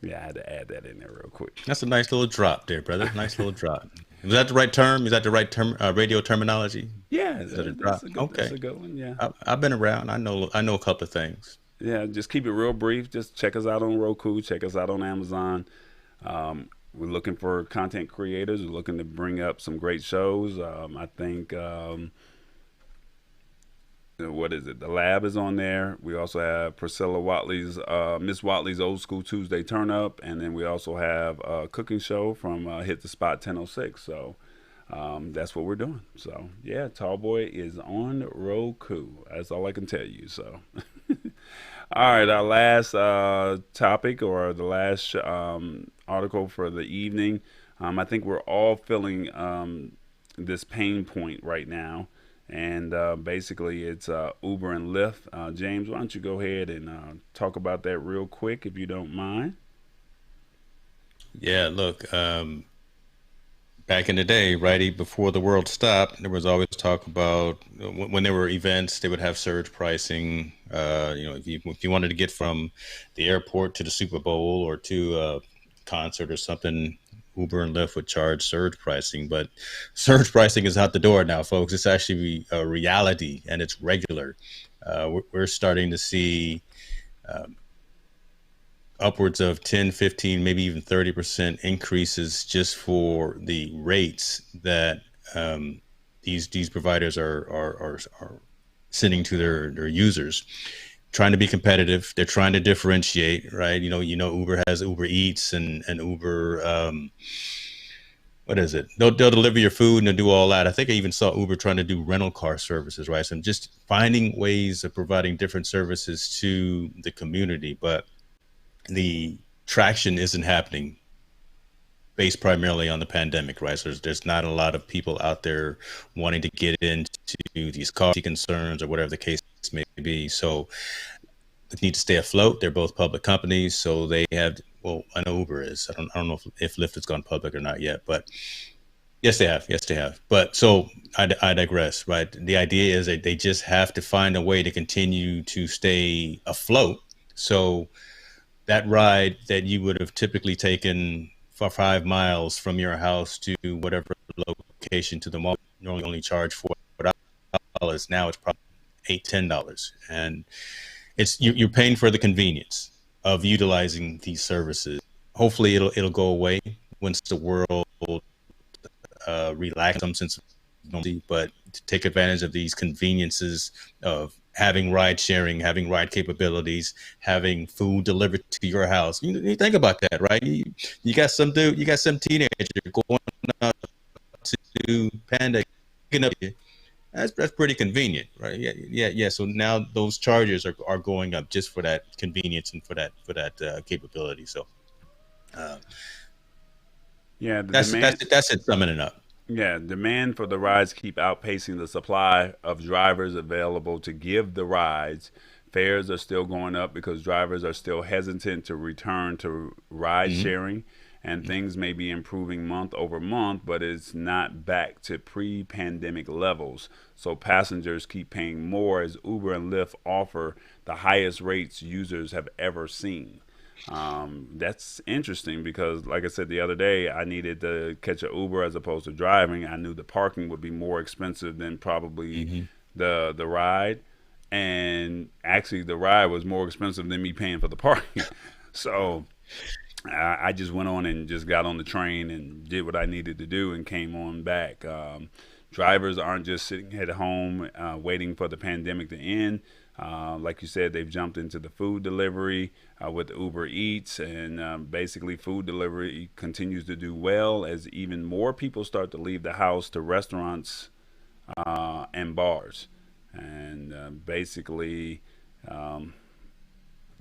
Yeah, I had to add that in there real quick. That's a nice little drop there, brother. Nice little drop. Is that the right term? Is that the right term? Radio terminology? Yeah, that's a good, that's a good one. Yeah, I've been around. I know a couple of things. Yeah, just keep it real brief. Just check us out on Roku. Check us out on Amazon. We're looking for content creators. We're looking to bring up some great shows. I think what is it? The Lab is on there. We also have Priscilla Watley's Miss Watley's Old School Tuesday Turn Up, and then we also have a cooking show from Hit the Spot 1006. So that's what we're doing. So yeah, Tallboy is on Roku. That's all I can tell you. So All right, our last topic or the last article for the evening. I think we're all feeling this pain point right now, and basically it's Uber and Lyft. James, why don't you go ahead and talk about that real quick, if you don't mind? Yeah, look, back in the day, right before the world stopped, there was always talk about when there were events, they would have surge pricing. If you wanted to get from the airport to the Super Bowl or to a concert or something, Uber and Lyft would charge surge pricing. But surge pricing is out the door now, folks. It's actually a reality and it's regular. We're starting to see upwards of 10, 15, maybe even 30% increases just for the rates that these providers are sending to their users, trying to be competitive. They're trying to differentiate, right? Uber has Uber Eats and Uber. What is it? They'll deliver your food and they'll do all that. I think I even saw Uber trying to do rental car services, right? So I'm just finding ways of providing different services to the community, but the traction isn't happening based primarily on the pandemic, right? So there's not a lot of people out there wanting to get into these coffee concerns or whatever the case may be. So they need to stay afloat. They're both public companies, so they have. Well, I know Uber is. I don't know if Lyft has gone public or not yet, but yes, they have. Yes, they have. But so I digress, right? The idea is that they just have to find a way to continue to stay afloat. So that ride that you would have typically taken for 5 miles from your house to whatever location to the mall normally only charge $4. Now it's probably $8, $10, and you're paying for the convenience of utilizing these services. Hopefully, it'll go away once the world relax some sense of normalcy, but to take advantage of these conveniences of having ride sharing, having ride capabilities, having food delivered to your house. You think about that, right? You got some dude, you got some teenager going out to Panda, picking up. That's pretty convenient, right? Yeah. So now those charges are going up just for that convenience and for that capability. So uh, Yeah, the that's demand. it. That's it. Summing it up. Yeah, demand for the rides keep outpacing the supply of drivers available to give the rides. Fares are still going up because drivers are still hesitant to return to ride Hmm. sharing, and things may be improving month over month, but it's not back to pre-pandemic levels. So passengers keep paying more as Uber and Lyft offer the highest rates users have ever seen. That's interesting because, like I said the other day, I needed to catch an Uber as opposed to driving. I knew the parking would be more expensive than probably Hmm. the ride, and actually the ride was more expensive than me paying for the parking. So I just went on and just got on the train and did what I needed to do and came on back. Drivers aren't just sitting at home waiting for the pandemic to end. Like you said, they've jumped into the food delivery with Uber Eats, and basically, food delivery continues to do well as even more people start to leave the house to restaurants and bars. And basically, um,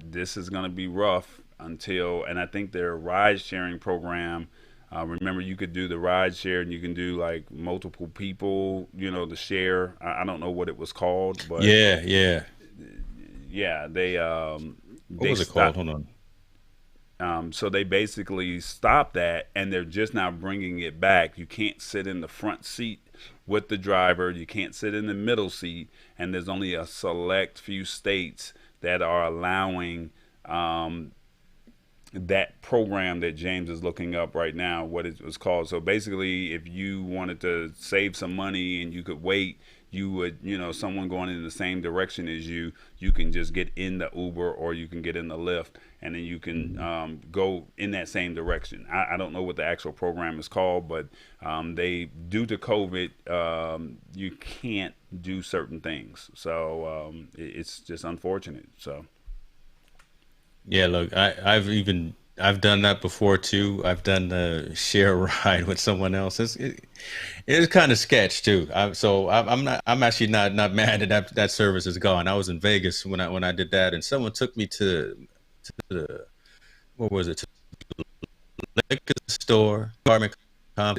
this is going to be rough until, and I think their ride sharing program. Remember, you could do the ride share and you can do like multiple people, the share. I don't know what it was called, but Yeah, yeah. yeah, What they was it called? stopped. Hold on. So they basically stopped that, and they're just now bringing it back. You can't sit in the front seat with the driver. You can't sit in the middle seat, and there's only a select few states that are allowing that program that James is looking up right now, what it was called. So basically, if you wanted to save some money and you could wait, you would, someone going in the same direction as you can just get in the Uber or you can get in the Lyft, and then you can go in that same direction. I don't know what the actual program is called, but they, due to COVID, you can't do certain things. So it's just unfortunate. So Yeah, look, I've even I've done that before too. I've done the share a ride with someone else. It's kind of sketch too. I'm not. I'm actually not mad that service is gone. I was in Vegas when I did that, and someone took me to the, what was it, to the liquor store.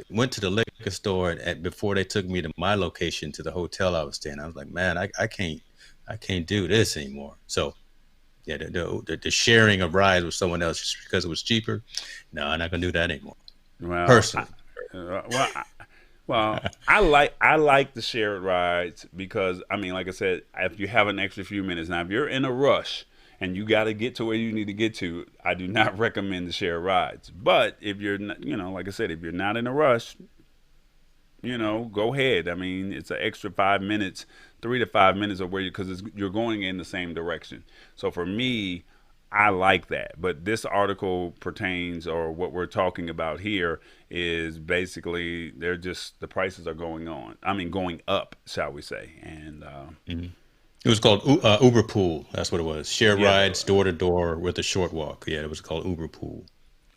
Went to the liquor store, and before they took me to my location to the hotel I was staying, I was like, man, I can't do this anymore. So yeah, the sharing of rides with someone else just because it was cheaper. No, I'm not gonna do that anymore. Well, Personally. well, I like the shared rides because I mean, like I said, if you have an extra few minutes now, if you're in a rush and you got to get to where you need to get to, I do not recommend the shared rides. But if you're not, like I said, if you're not in a rush, go ahead. I mean, it's an extra 5 minutes, 3 to 5 minutes of where because you're going in the same direction. So for me, I like that. But this article pertains, or what we're talking about here is basically they're just the prices are going on. I mean, going up, shall we say? And Mhm. It was called Uber Pool. That's what it was. Share yeah, rides door to door with a short walk. Yeah, it was called Uber Pool.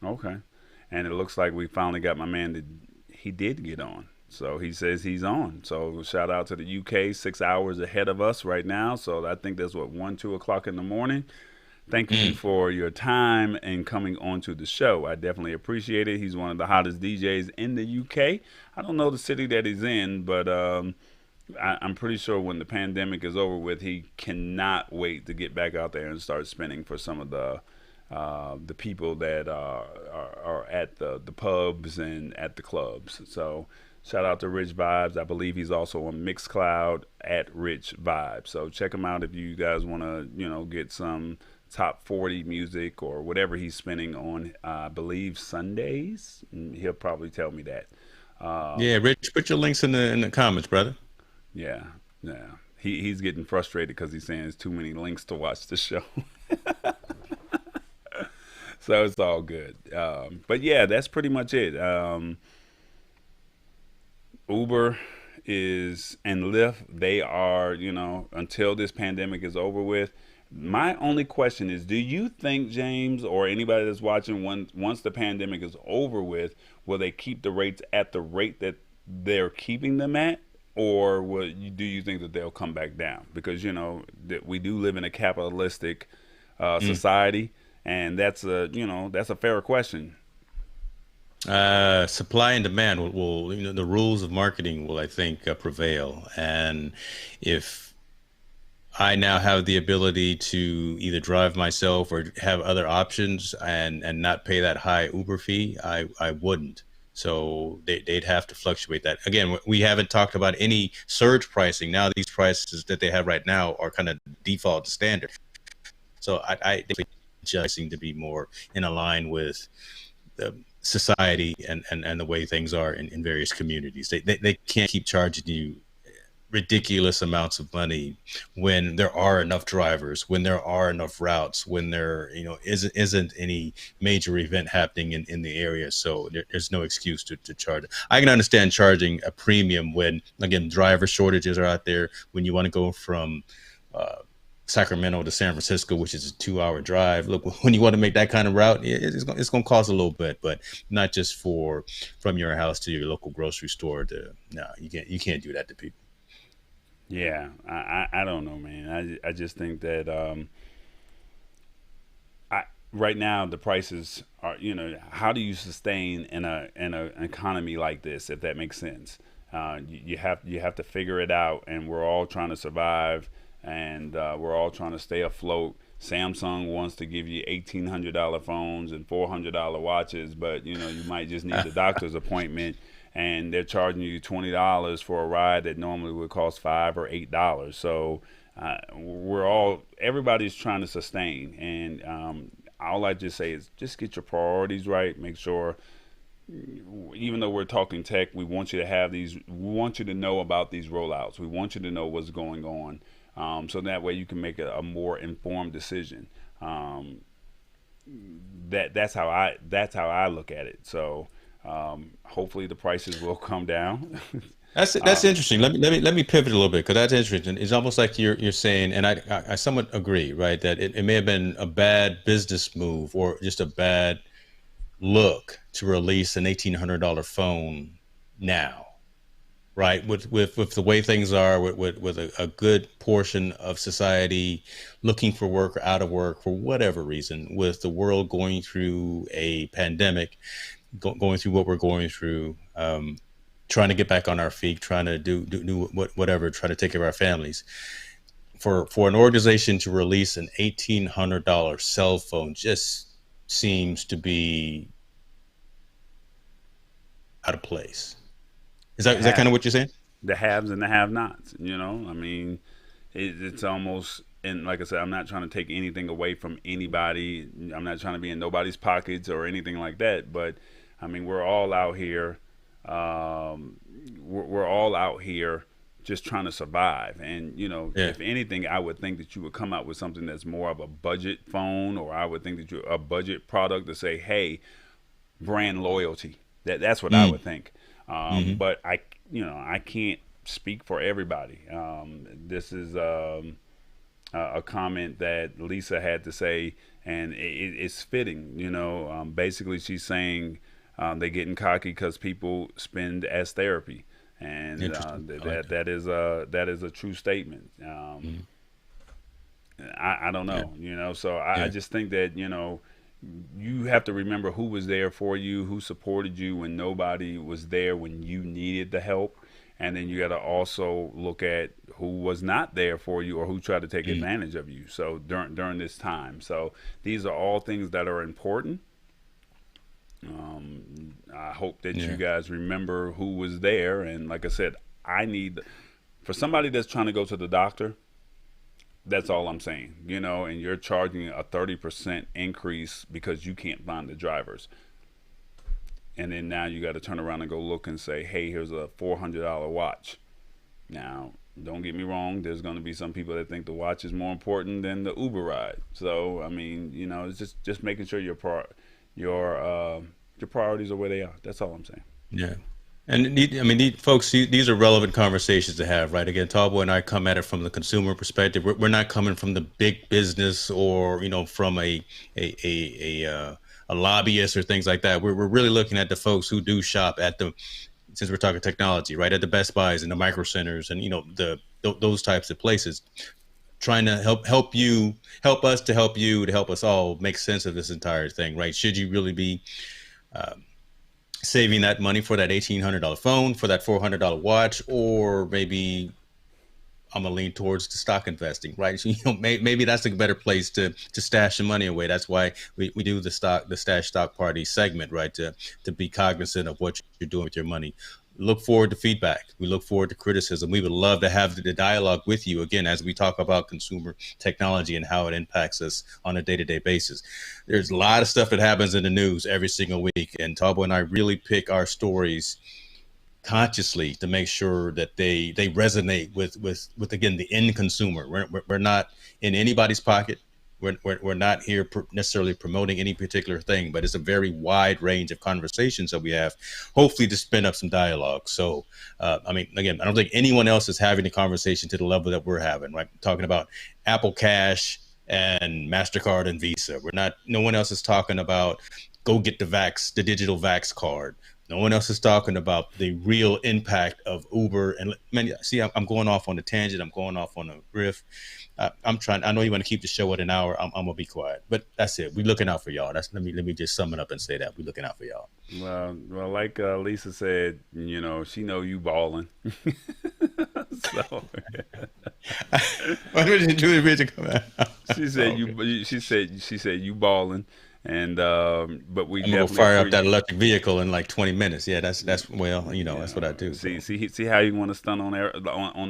okay. And it looks like we finally got my man that he did get on. So he says he's on. So shout out to the UK, 6 hours ahead of us right now. So I think that's what 1, 2 o'clock in the morning. Thank you Mm. for your time and coming onto the show. I definitely appreciate it. He's one of the hottest DJs in the UK. I don't know the city that he's in, but I'm pretty sure when the pandemic is over with, he cannot wait to get back out there and start spinning for some of the people that are at the pubs and at the clubs. So shout out to Rich Vibes. I believe he's also on Mixcloud at Rich Vibes. So check him out if you guys want to get some top 40 music or whatever he's spinning on. I believe Sundays. He'll probably tell me that. Yeah, Rich, put your links in the comments, brother. Yeah, yeah. He's getting frustrated because he's saying there's too many links to watch the show. So it's all good. But yeah, that's pretty much it. Uber is and Lyft, they are, until this pandemic is over with. My only question is, do you think, James, or anybody that's watching, once the pandemic is over with, will they keep the rates at the rate that they're keeping them at? Or do you think that they'll come back down? Because, that we do live in a capitalistic Mm. society, and that's a fair question. Supply and demand will the rules of marketing will, I think, prevail. And if I now have the ability to either drive myself or have other options and not pay that high Uber fee, I wouldn't. So they'd have to fluctuate that. Again, we haven't talked about any surge pricing. Now these prices that they have right now are kind of default standard. So I think just seem to be more in line with the society and the way things are in various communities. They can't keep charging you ridiculous amounts of money when there are enough drivers, when there are enough routes, when there isn't any major event happening in the area. So there's no excuse to charge. I can understand charging a premium when, again, driver shortages are out there, when you want to go from uh, Sacramento to San Francisco, which is a 2 hour drive. Look, when you want to make that kind of route, it's going to cost a little bit, but not just from your house to your local grocery store. No, you can't do that to people. Yeah, I don't know, man. I just think that right now the prices are, how do you sustain in an economy like this, if that makes sense? You have to figure it out, and we're all trying to survive, and we're all trying to stay afloat. Samsung wants to give you $1,800 phones and $400 watches, but you might just need a doctor's appointment, and they're charging you $20 for a ride that normally would cost $5 or $8. So everybody's trying to sustain, and all I just say is just get your priorities right. Make sure, even though we're talking tech, we want you to have these. We want you to know about these rollouts. We want you to know what's going on, so that way you can make a more informed decision. Um, that's how I look at it. So hopefully the prices will come down. That's um, interesting. Let me pivot a little bit because that's interesting. It's almost like you're saying, and I somewhat agree, right? That it may have been a bad business move or just a bad look to release an $1,800 phone now, right? With the way things are, with a good portion of society looking for work or out of work for whatever reason, with the world going through a pandemic, going through what we're going through, trying to get back on our feet, trying to do whatever, try to take care of our families. For an organization to release an $1,800 cell phone just seems to be out of place. Is that kind of what you're saying? The haves and the have-nots. I mean, it's almost, and like I said, I'm not trying to take anything away from anybody. I'm not trying to be in nobody's pockets or anything like that. But I mean, we're all out here. We're all out here just trying to survive. And Yeah. if anything, I would think that you would come out with something that's more of a budget phone, or I would think that a budget product to say, hey, brand loyalty. That's what I would think. But I can't speak for everybody. This is a comment that Lisa had to say, and it's fitting. Basically, she's saying they're getting cocky because people spend as therapy, and that is a true statement. I don't know, so I just think that you have to remember who was there for you, who supported you when nobody was there when you needed the help. And then you got to also look at who was not there for you or who tried to take advantage of you. So during this time. So these are all things that are important. I hope that you guys remember who was there. And like I said, for somebody that's trying to go to the doctor, that's all I'm saying, and you're charging a 30% increase because you can't find the drivers. And then now you got to turn around and go look and say, hey, here's a $400 watch. Now, don't get me wrong. There's going to be some people that think the watch is more important than the Uber ride. So, I mean, it's just making sure your priorities are where they are. That's all I'm saying. Yeah. And folks, these are relevant conversations to have, right? Again, Tallboy and I come at it from the consumer perspective. We're not coming from the big business or, from a lobbyist or things like that. We're really looking at the folks who do shop since we're talking technology, right? At the Best Buys and the micro centers and, those types of places, trying to help us to help you, to help us all make sense of this entire thing, right? Should you really be saving that money for that $1,800 phone, for that $400 watch, or maybe I'm gonna lean towards the stock investing, right? So, maybe that's a better place to stash some money away. That's why we do the stash stock party segment, right? To be cognizant of what you're doing with your money. Look forward to feedback. We look forward to criticism. We would love to have the dialogue with you again as we talk about consumer technology and how it impacts us on a day-to-day basis. There's a lot of stuff that happens in the news every single week, and Tallboy and I really pick our stories consciously to make sure that they resonate with again the end consumer. We're not in anybody's pocket. We're not here necessarily promoting any particular thing, but it's a very wide range of conversations that we have, hopefully to spin up some dialogue. So, again, I don't think anyone else is having a conversation to the level that we're having, right? Talking about Apple Cash and Mastercard and Visa. No one else is talking about go get the digital Vax card. No one else is talking about the real impact of Uber. And man, see, I'm going off on a tangent. I'm going off on a riff. I know you want to keep the show at an hour. I'm gonna be quiet, but that's it. We're looking out for y'all. Let me just sum it up and say that we're looking out for y'all. Well, like Lisa said, she know you balling. So Why did Julie Bridget come out? She said you balling. And but we I'm gonna fire up that electric vehicle in like 20 minutes. Yeah, that's that's what I do. See how you want to stunt on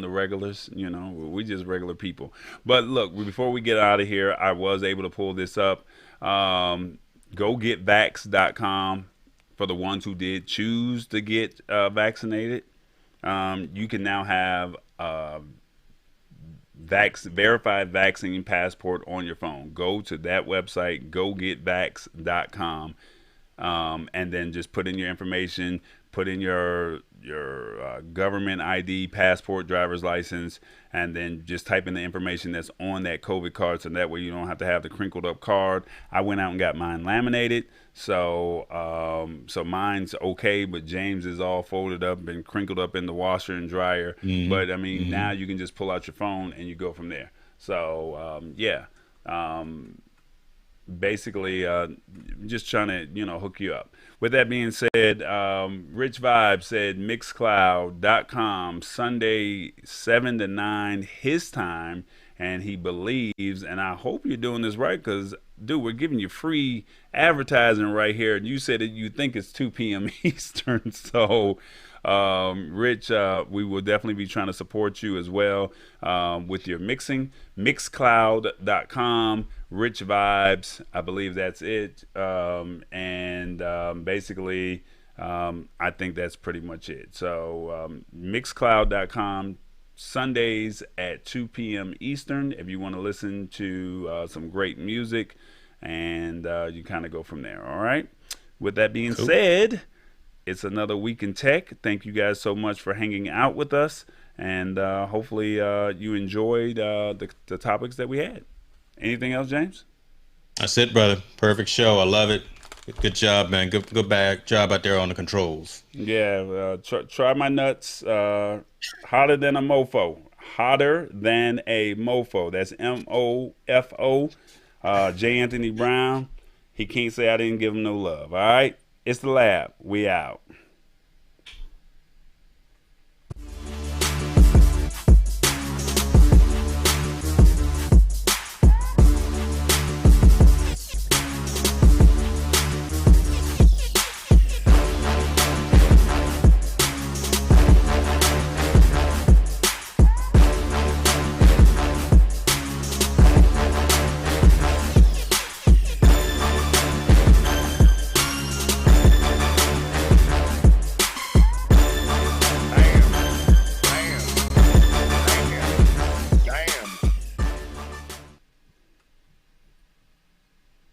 the regulars. We just regular people. But look, before we get out of here, I was able to pull this up. GoGetVax.com for the ones who did choose to get vaccinated. You can now have verified vaccine passport on your phone. Go to that website, gogetvax.com, and then just put in your information, put in your government ID, passport, driver's license, and then just type in the information that's on that COVID card, so that way you don't have to have the crinkled up card. I went out and got mine laminated, so so mine's okay, but James is all folded up, been crinkled up in the washer and dryer. But I mean, now you can just pull out your phone and you go from there. So yeah. Basically just trying to hook you up. With that being said, Rich Vibe said mixcloud.com Sunday 7 to 9 his time, and he believes, and I hope you're doing this right, because dude, we're giving you free advertising right here, and you said that you think it's 2 p.m. Eastern. So Rich, we will definitely be trying to support you as well with your mixing. Mixcloud.com, Rich Vibes, I believe that's it. Basically, I think that's pretty much it. So Mixcloud.com, Sundays at 2 p.m. Eastern, if you want to listen to some great music, and you kind of go from there. All right. With that being said, it's another week in tech. Thank you guys so much for hanging out with us, and hopefully you enjoyed the topics that we had. Anything else, James? That's it, brother. Perfect show. I love it. Good job, man. Good job out there on the controls. Yeah, try my nuts. Hotter than a mofo. Hotter than a mofo. That's MOFO. J. Anthony Brown. He can't say I didn't give him no love. All right? It's the lab. We out.